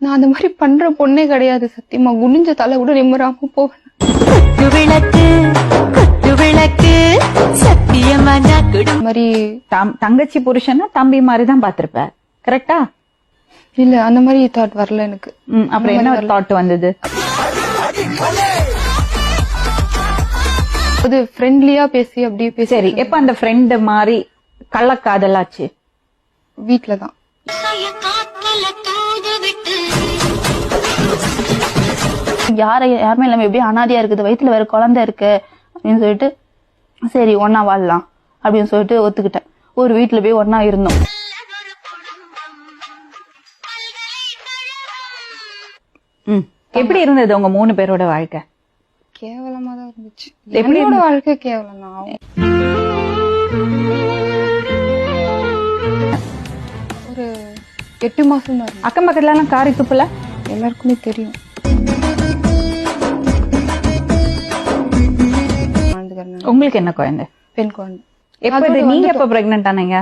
நான் அந்த மாதிரி பண்ற பொண்ணே கிடையாது சத்தியமா. குனிஞ்ச தலை கூட நிம்மராம போவேன். மாதிரி தங்கச்சி புருஷன்னா தம்பி மாதிரிதான் பாத்திருப்ப, கரெக்டா? இல்ல அந்த மாதிரி தாட் வரல எனக்கு. அப்புறம் என்ன ஒரு தாட் வந்தது? அது ஃப்ரெண்ட்லியா பேசி அப்படியே பேசி. சரி, எப்ப அந்த ஃப்ரெண்ட் மாதிரி கள்ளக்காதலாச்சு? வீட்டுலதான். யாருமே இல்லாம எப்படி அனாதையா இருக்குது, வயிற்றுல வேற குழந்தை இருக்கு அப்படின்னு சொல்லிட்டு சரி ஒன்னா வாழலாம் அப்படின்னு சொல்லிட்டு ஒத்துக்கிட்டேன். ஒரு வீட்டுல போய் ஒன்னா இருந்தோம். எப்படி இருந்தது உங்க 3 பேரோட வாழ்க்கை? கேவலமா தான் இருந்துச்சு. என்னோட வாழ்க்கை கேவலம் தான். ஒரு 8 மாசம் தான். அக்கம் பக்கத்துல எல்லாம் காரி துப்புல எல்லாருக்குமே தெரியும். உங்களுக்கு என்ன குழந்தை? பெண் குழந்தை. எப்ப நீங்க எப்ப பிரெக்னன்ட் ஆனீங்க?